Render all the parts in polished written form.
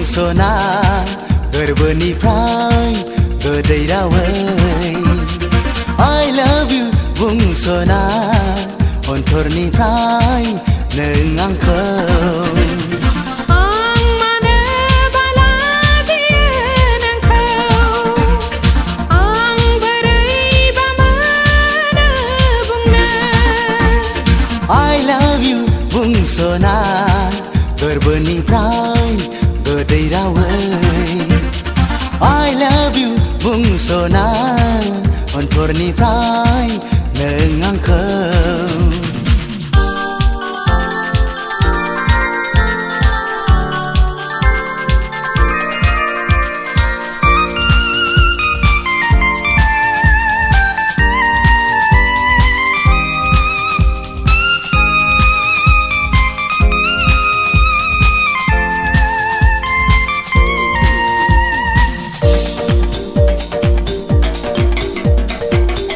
बुंस'ना गोरबोनिफ्राय गोदै रावै I love you बुंस'ना अन्थरनिफ्राय नों आंखौ बुंस'ना गोरबोनिफ्राय गोदै रावै I love you बुंस'ना अन्थरनिफ्राय नों आंखौ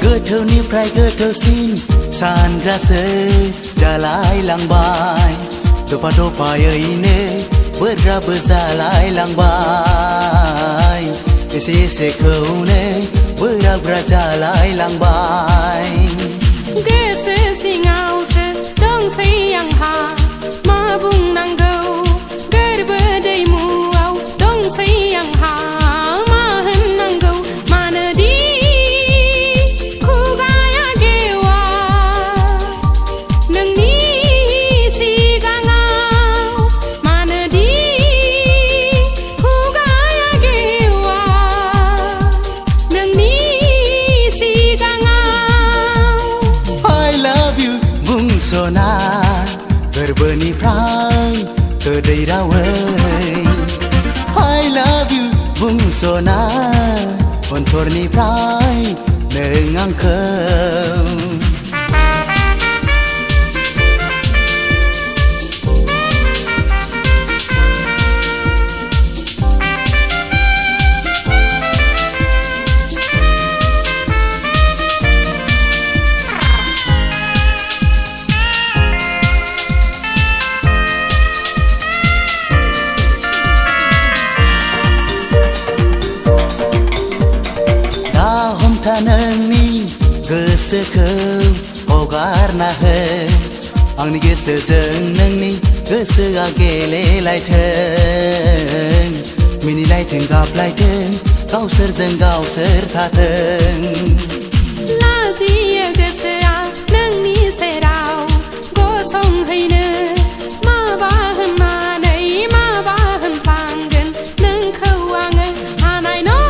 गोथौनिफ्राय गोथौसिन सानग्रासै जालायलांबाय दफा दफायैनो बोराबो जालायलांबाय एसे एसेखौनो बोराब्रा जालायलांबाय गोसो सिङावसो दंसै आंहा मा बुंनांगौ गोरबो दैमुआव दंसै आंहा मा होननांगौ मानोदि बुंस'ना गोरबोनिफ्राय गोदै रावै I love you बुंस'ना अन्थरनिफ्राय नों आंखौ नोंनि गोसोखौ हगारना हो आंनि गोसोजों नोंनि गोसोआ गेलेलायथों मिनिलायथों गाबलायथों गावसोरजों गावसोर थाथों लाजियो गोसोआ नोंनि सेराव गसंहैनो माबा होननानै माबा होनफ्लांगोन नोंखौ आङो हानाय नङा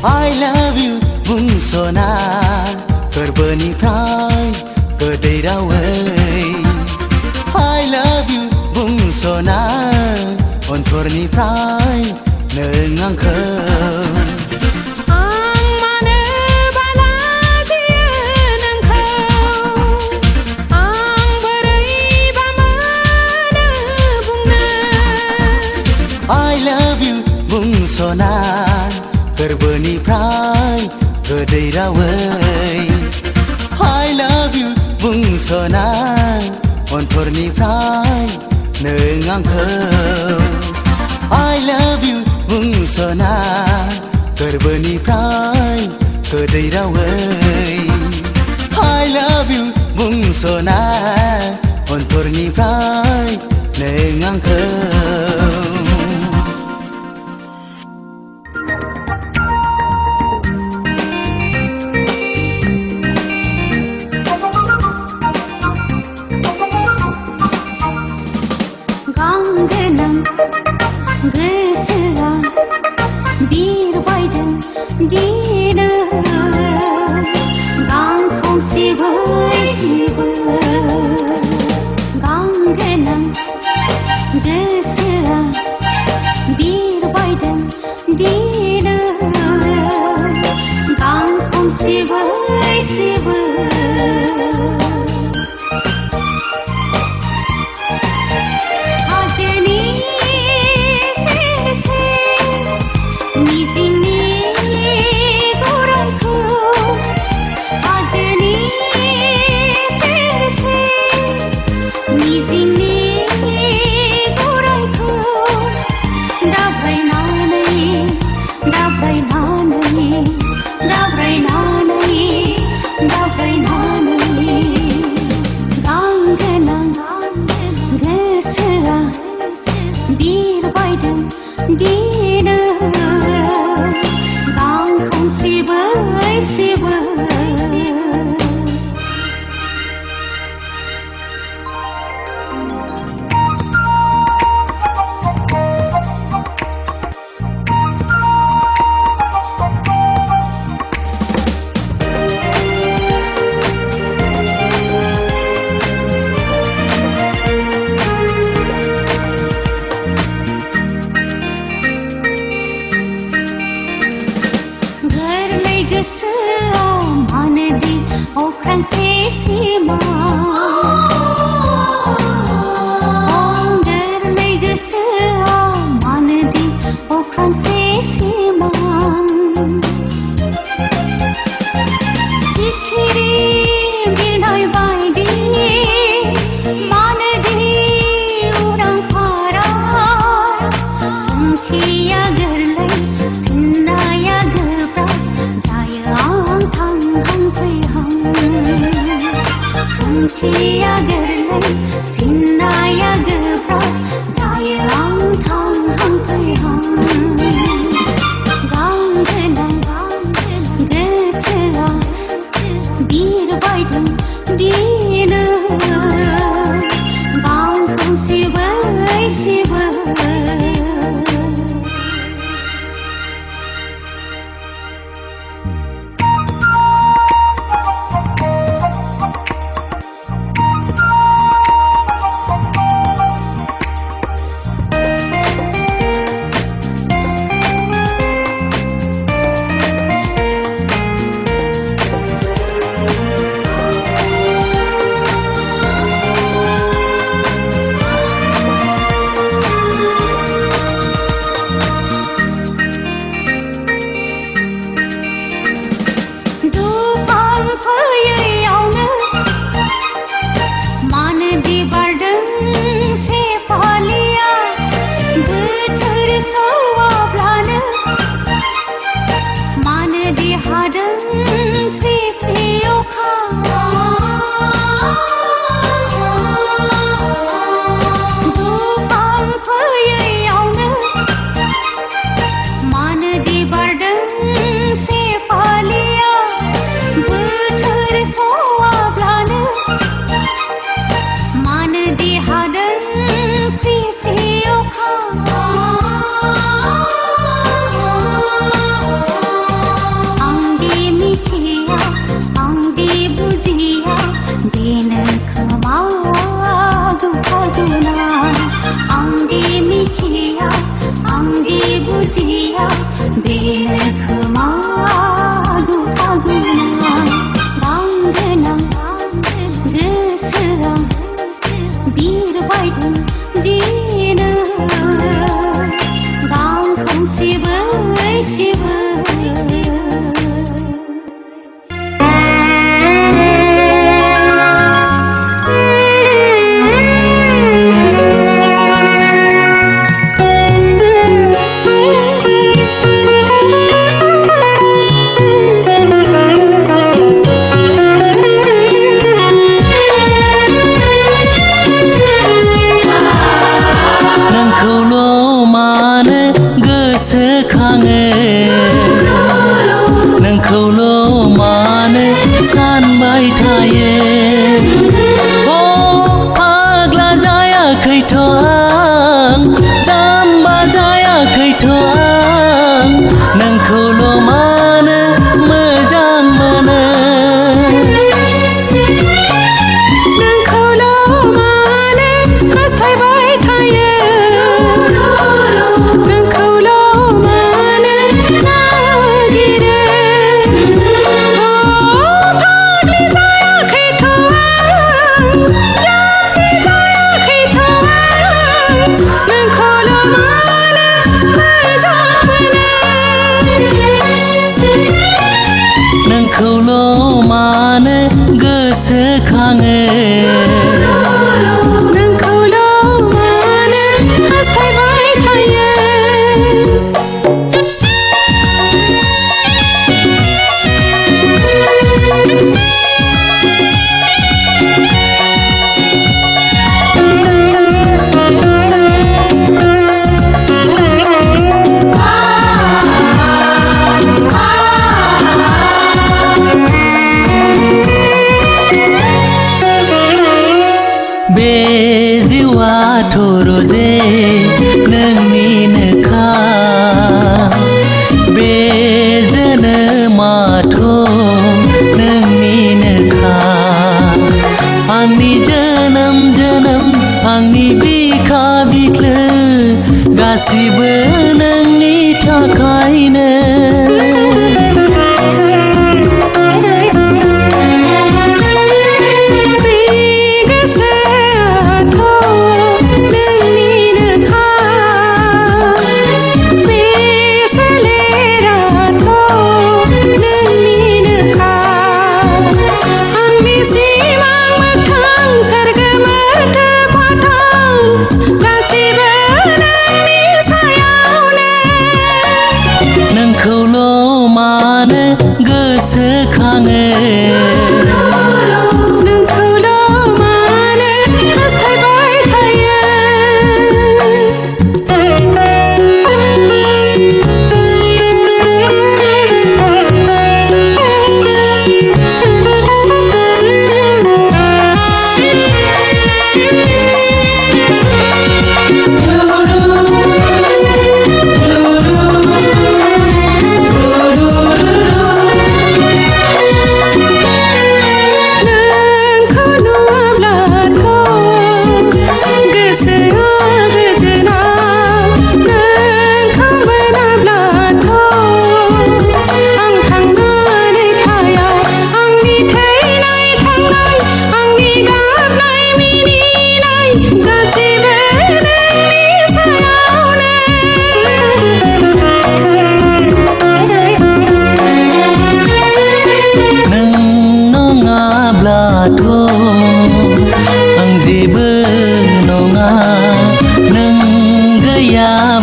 I love you बुंस'ना गोरबोनिफ्राय गोदै रावै I love you बुंस'ना अन्थरनिफ्राय नों आंखौ I love you बुंस'ना गोरबोनिफ्राय गोदै रावै I love you बुंस'ना अन्थरनिफ्राय नों आंखौ I love you बुंस'ना गोरबोनिफ्राय गोदै रावै I love you बुंस'ना अन्थरनिफ्राय नों आंखौ गोसोआ बिरबायदों दिनै गांखं सिबै सिबै गां गोनां गोसोआ बिरबायदों दिनै गांखं सिबै सिबै मिथिया गोरलै फिननाया गोब्राब जायो आं थांहां फैहां गां गोनां गोसोआ बिरबायदों दिनो गांखौ सिबै सिबै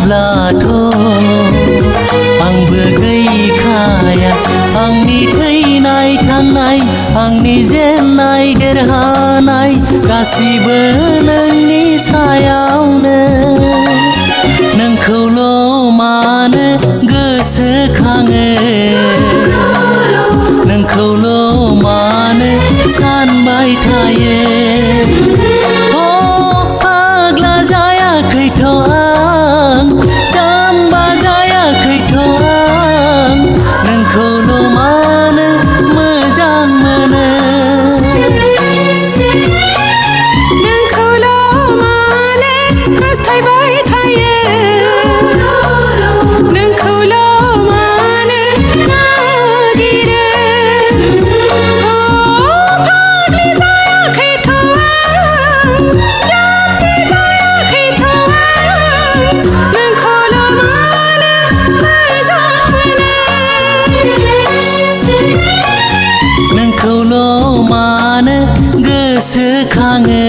गैयाब्लाथ' आंबो गैखाया आंनि थैनाय थांनाय आंनि जेननाय देरहानाय गासिबो नोंनि सायावनो नोंखौल' मानो गोसोखाङो नोंखौल' मानो सानबाय थायो फाग्ला जायाखैथ' आं जाम्बा जायाखैथ' आं नोंखौल' मानो मोजां मोनो नोंखौल' मानो हास्थायबाय थायो नोंखौल' मानो नागिरो फाग्लि जायाखैथ' आं जाम्बि जायाखैथ' आं नोंखौल' मानो मोजां मोनो नोंखौल' मानो गोसोखाङो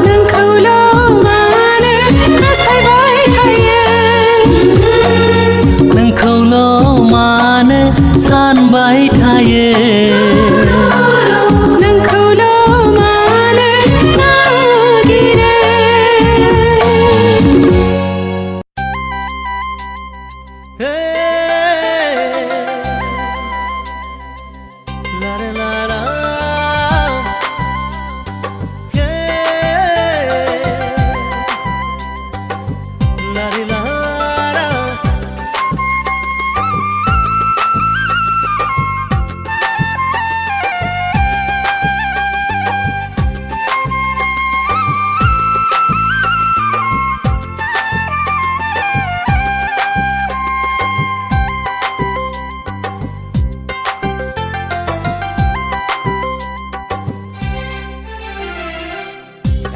नोंखौल' मानो हास्थायबाय थायो नोंखौल' मानो सानबाय थायो नोंखौल' मानो नागिरो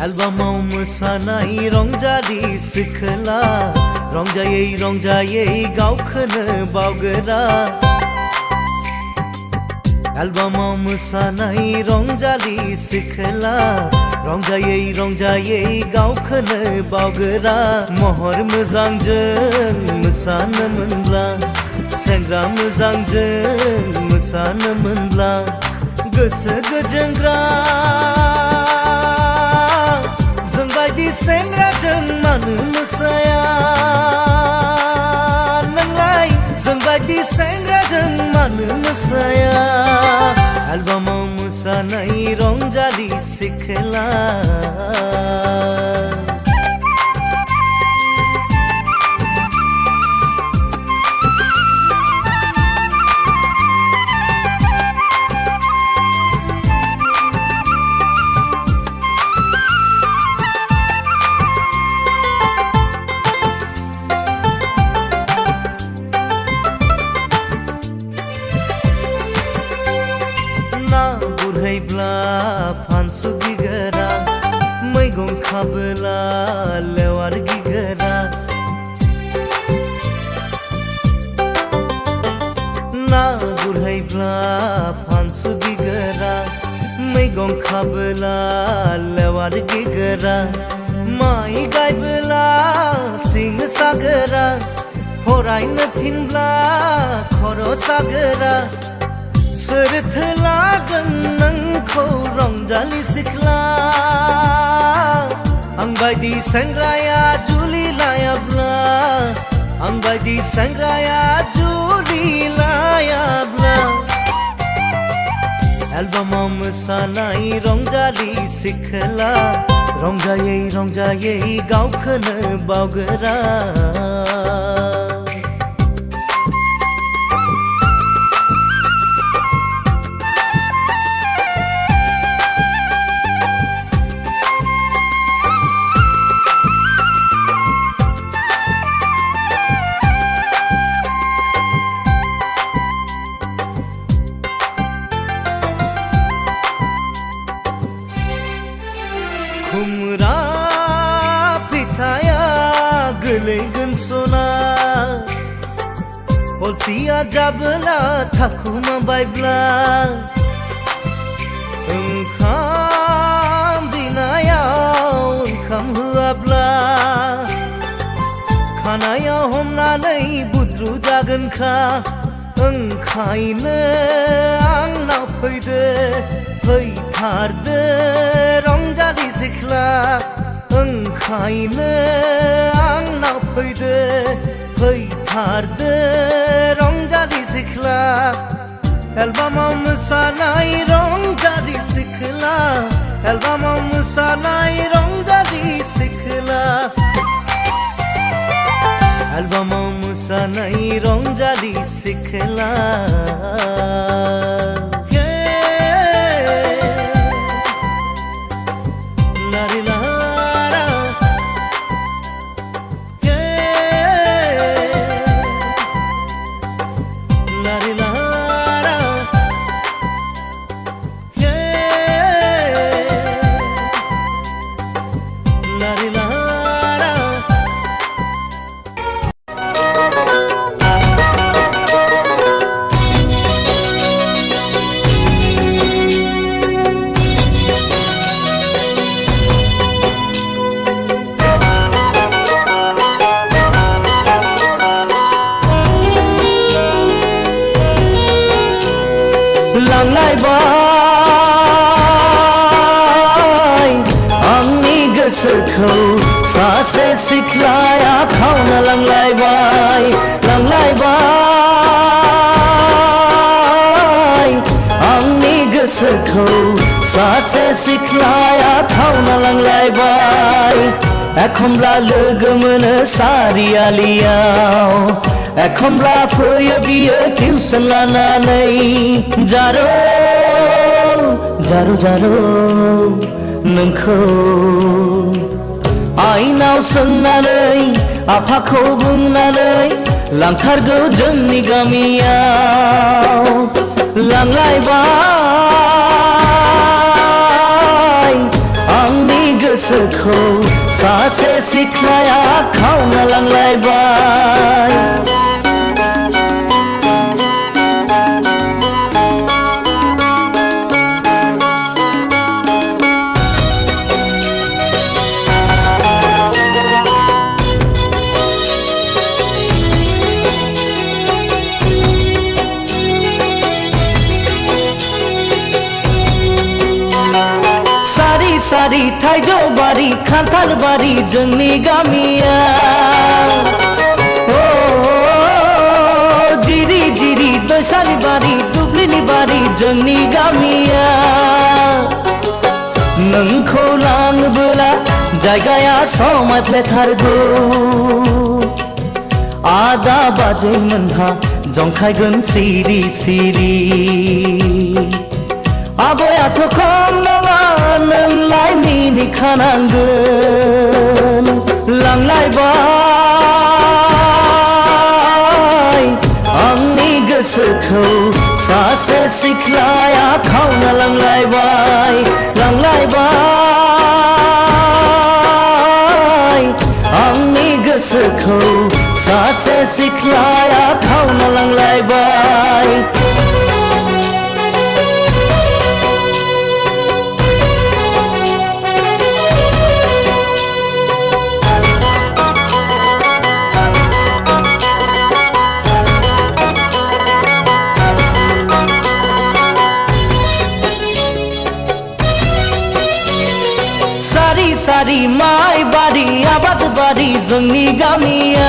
एलबामाव मोसानाय रंजारि सिखोला रंजायै रंजायै गावखौनो बावगोरा एलबामाव मोसानाय रंजारि सिखोला रंजायै रंजायै गावखौनो बावगोरा महर मोजांजों मोसानो मोनब्ला सेंग्रा मोजांजों मोसानो मोनब्ला गोसो गोजोनग्रा जोंबायदि सेंग्राजों मानो मोसाया नोंलाय जोंबायदि सेंग्राजों मानो मोसाया एलबामाव मोसानाय रंजारि सिखोला बुरहैब्ला फानसु गिगोरा मैगं खाबोला लेवार गिगोरा ना बुरहैब्ला फानसु गिगोरा मैगं खाबोला लेवार गिगोरा माइ गायबोला सिं सागोरा फरायनो थिनब्ला खर' सागोरा सोरथो लागोन नोंखौ रंजालि सिख्ला आंबायदि सेंग्राया जुलि लायाब्ला आंबायदि सेंग्राया जुलि लायाब्ला एलबामाव मोसानाय रंजालि सिख्ला रंजायै रंजायै गावखौनो बावगोरा खुमरा फिथाया गोलैगोन सना अलसिया जाबोला थाखुमा बायब्ला ओंखाम बिनायाव ओंखाम होआब्ला खानायाव हमनानै बुद्रु जागोनखा ओंखायनो आंनाव फैदो फैथारदो रंजालि सिख्ला ओंखायनो आंनाव फैदो फैथारदो रंजालि सिख्ला एलबामाव मोसानाय रंजालि सिख्ला एलबामाव मोसानाय रंजालि सिख्ला एलबामाव मोसानाय रंजालि सिख्ला लांलायबाय आंनि गोसोखौ सासे सिख्लाया खावना लांलायबाय लांलायबाय आंनि गोसोखौ सासे सिख्लाया खावना लांलायबाय एखनब्ला लोगो मोनो सारियालियाव एखनब्ला फैयो बियो टिउसन लानानै जारो जारो जारो नोंखौ आइनाव सोंनानै आफाखौ बुंनानै लांथारगौ जोंनि गामियाव लांलायबाय आंनि गोसोखौ सासे सिख्लाया खावना लांलायबाय सारी थाइजौ बारि खान्थाल बारि जोंनि गामिया जिरि जिरि दैसानि बारि दुब्लिनि बारि जोंनि गामिया नोंखौ लांबोला जायगाया समायफ्लेथारगौ आदा बाजै मोनहा जंखायगोन सिरि सिरि आबयाथ' खम नङा नोंलाय मिनिखानांगोन लांलायबाय आंनि गोसोखौ सासे सिख्लाया खावना लांलायबाय लांलायबाय आंनि गोसोखौ सासे सिख्लाया खावना लांलायबाय सारी माइ बारि आबाद बारि जोंनि गामिया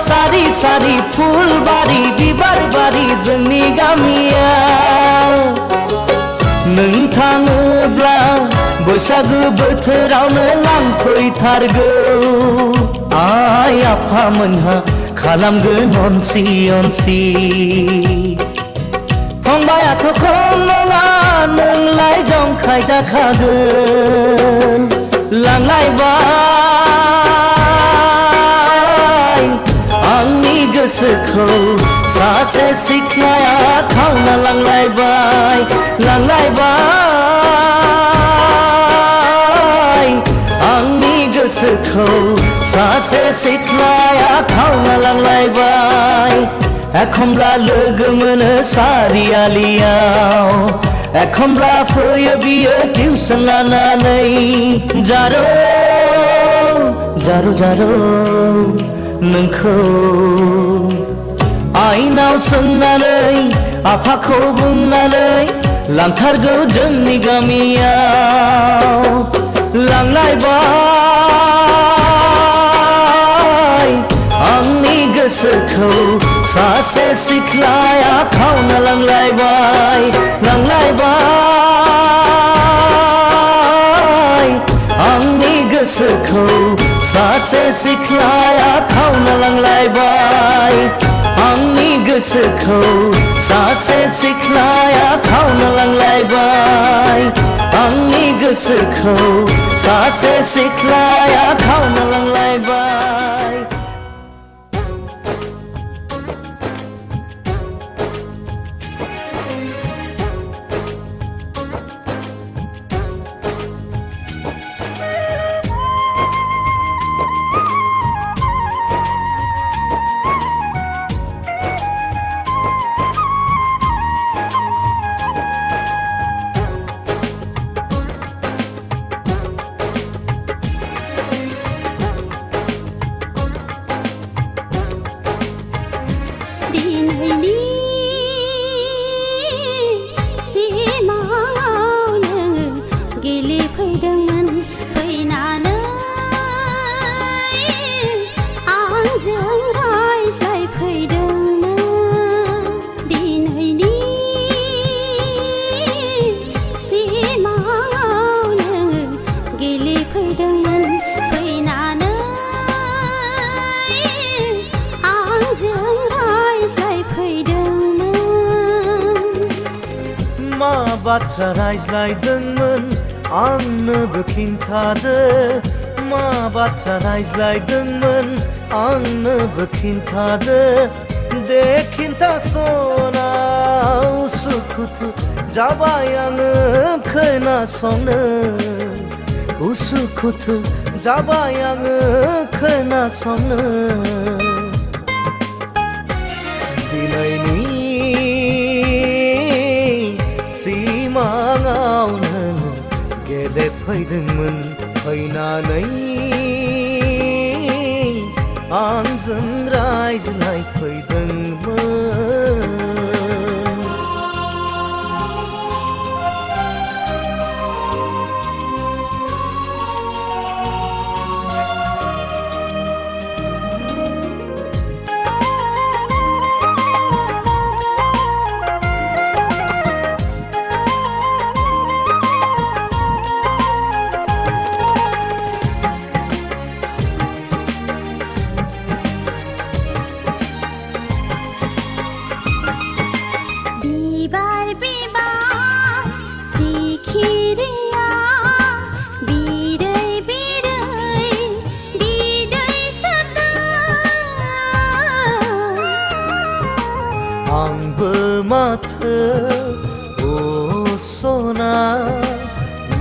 सारी सारी फुल बारि बिबार बारि जोंनि गामिया नों थाङोब्ला बैसागु बोथोरावनो लांफैथारगौ आइ आफामोनहा खालामगोन अनसि अनसि फंबायाथ' खम नङा नोंलाय जंखाय जाखागोन लांलायबाय आंनि गोसोखौ सासे सिख्लाया खावना लांलायबाय लांलायबाय आंनि गोसोखौ सासे सिख्लाया खावना लांलायबाय एखनब्ला लोगो मोनो सारियालियाव एखनब्ला फैयो बियो टिउसन लानानै जारो जारौ जारौ नोंखौ आइनाव सोंनानै आफाखौ बुंनानै लांथारगौ जोंनि गामियाव लांलायबाय आंनि गोसोखौ सासे सिख्लाया खावना लांलायबाय लांलायबाय आंनि गोसोखौ सासे सिख्लाया खावना लांलायबाय आंनि गोसोखौ सासे सिख्लाया खावना लांलायबाय आंनि गोसोखौ सासे सिख्लाया खावना लांलायबाय बाथ्रा रायज्लायदोंमोन आंनोबो खिन्थादो मा बाथ्रा रायज्लायदोंमोन आंनोबो खिन्थादो दे खिन्थासना उसुखुथु जाबाय आङो खोनासंनो उसुखुथु जाबाय आङो खोनासंनो दिनैनि सिमाङावनो गेलेफैदोंमोन फैनानै आंजों रायज्लायफैदोंमोन आंबो माथो ओ सना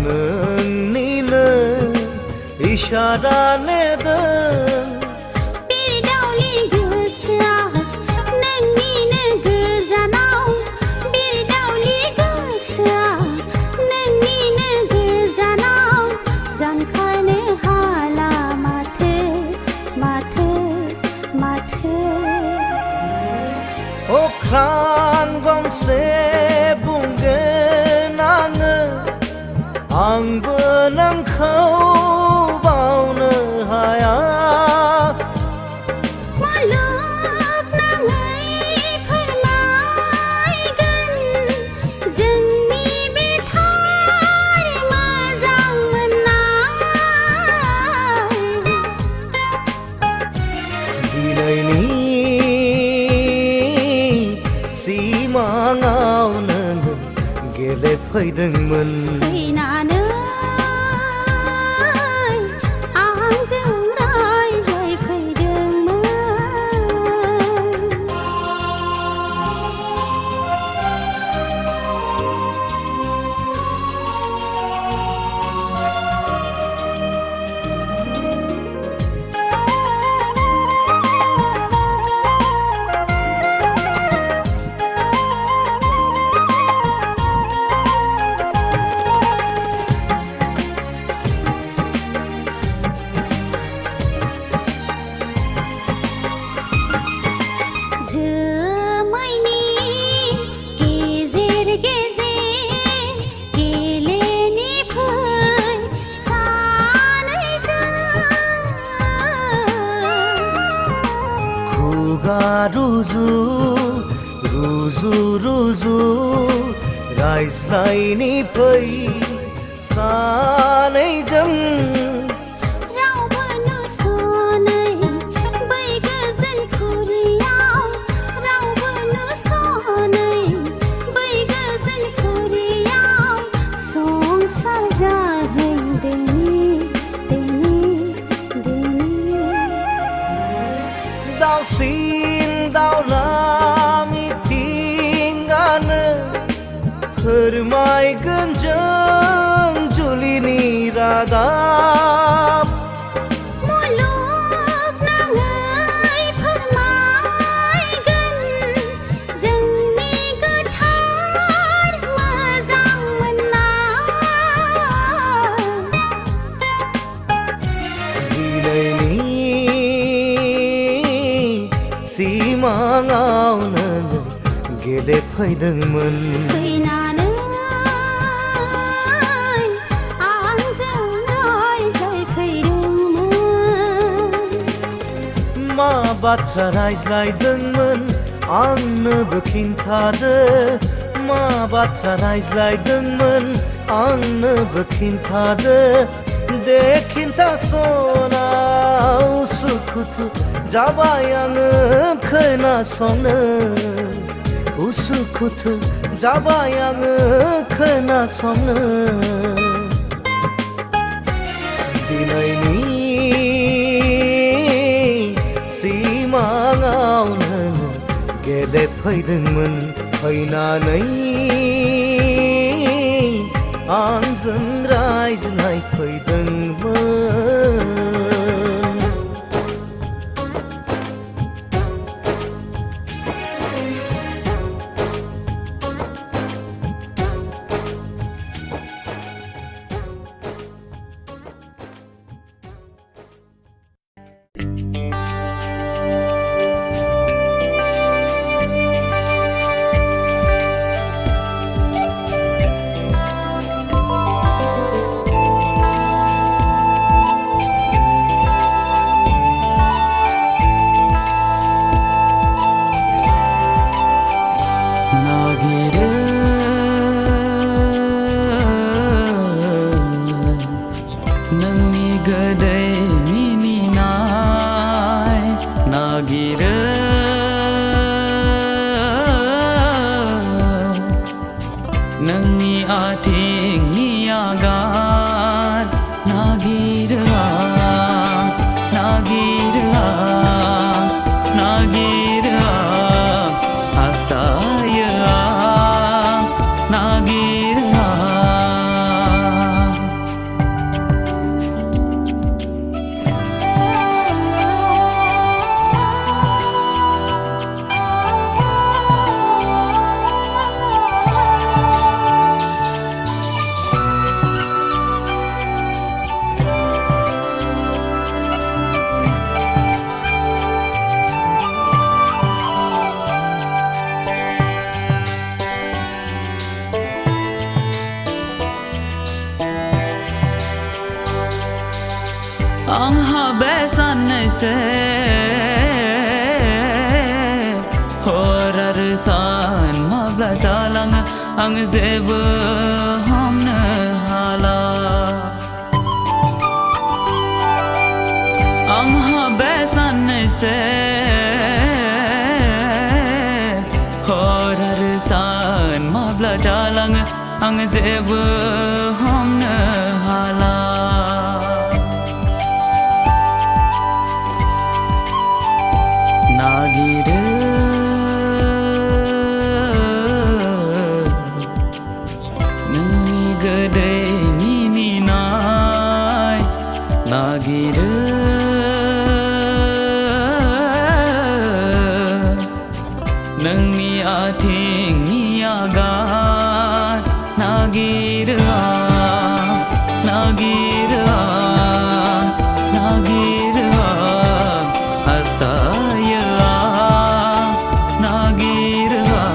नोंनिनो इशारा नेदों बिरदावलि गोसोआ नोंनिनो गोजानाव बिरदावलि गोसोआ नोंनिनो गोजानाव जानखारनो हाला माथो माथो माथो अख्रां गंसे बुंगोन आंबो नोंखौ बावनो हाया मुलुगनाङै फोरमायगोन जोंनि बे थार मोजां मोननाय दिनैनि सिमाङाव नों गेलेफैदोंमोन फैनानै आंजों रायज्लायफैदोंमोन रुजु रुजु रुजु रायज्लायनि फै सानैजों रावबो नुसनै बै गोजोन खुरियाव रावबो नुसनै बै गोजोन खुरियाव संसार जाहैदोनि दावसिन दावला मिथिंगानो फोरमायगोन जों जुलिनि रादाब मुलुगनाङै फोरमायगोन जोंनि गोथार मोजां मोननाय दिनैनि सिमाङाव नों गेलेफैदोंमोन फैनानै आंजों रायज्लायफैदोंमोन मा बाथ्रा रायज्लायदोंमोन आंनोबो खिन्थादो मा बाथ्रा रायज्लायदोंमोन आंनोबो खिन्थादो दे खिन्थासना उसुखुथु जाबाय आङो खोनासंनो उसुखुथु जाबाय आङो खोनासंनो दिनैनि सिमाङाव नों गेलेफैदोंमोन फैनानै आंजों रायज्लायफैदोंमोन नोंनि आथिंनि आगान नागिरो आं हास्थायो आं नागिरो आं आंहा बे साननैसो हर आरो सान माब्ला जालाङो आं जेबो हमनो हाला आंहा बे साननैसो हर आरो सान माब्ला जालाङो आं जेबो हमनो हाला नागिरो नोंनि गोदै मिनिनाय नागिरो नोंनि आथिंनि आगान नागिरो आं हास्थायो आं नागिरो आं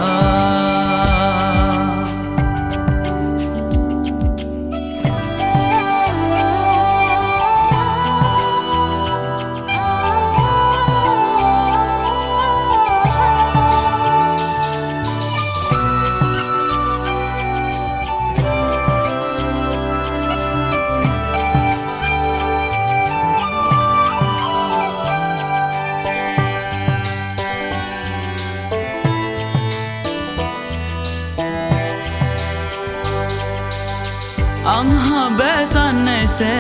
सानैसे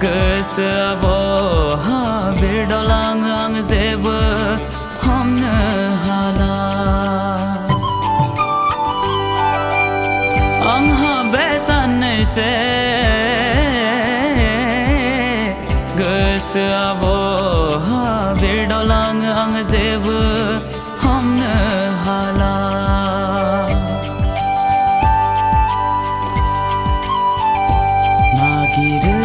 गोसोआ बहा बिरदावलाङो आं जेबो हमनो हाला आंहा बे सानैसे गोसोआ बहा बिरदावलाङो आं जेबो हमनो हाला नागिरो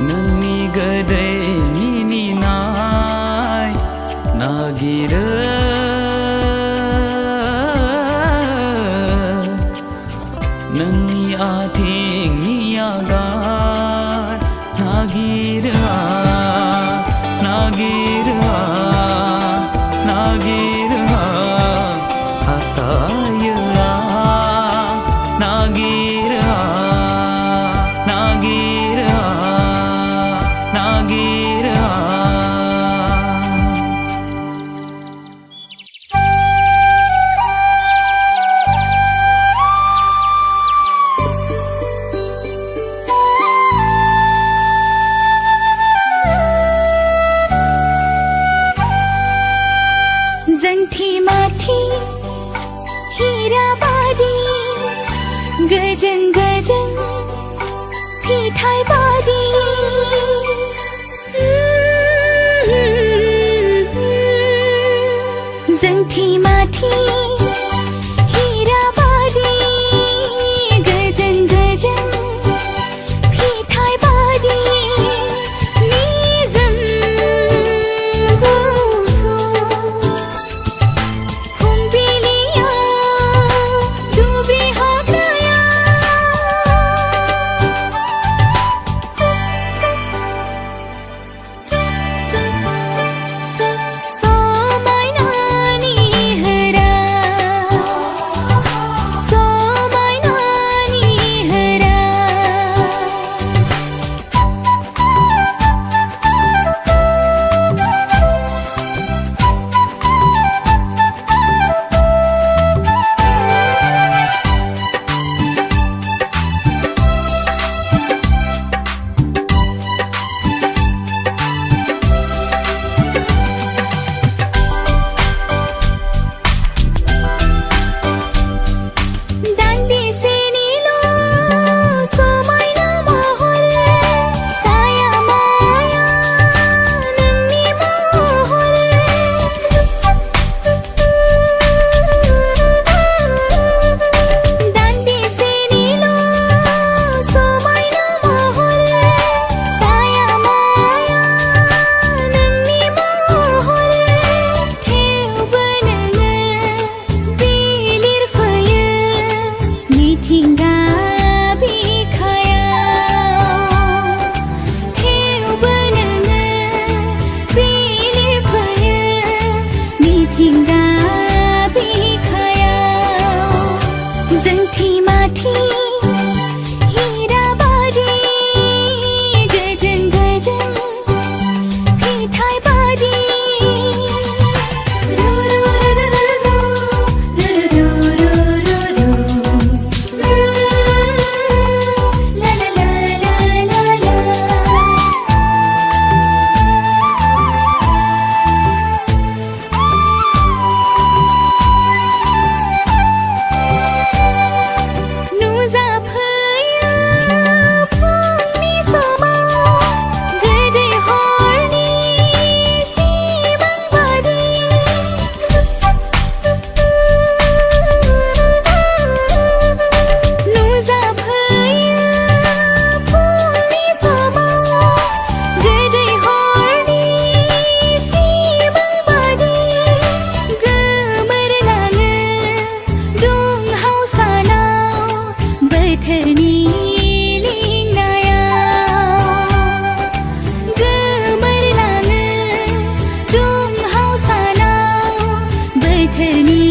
नोंनि गोदै मिनिनाय नागिरो नोंनि आथिंनि आगान नागिरो हास्थायो नागिरो जोंथि माथि हीराबादि गोजों गोजों फिथाइ बादि जोंथि माथि हीराबादि गोजों गोजों फिथाइ बादि निजोम गुसु बोथोरनि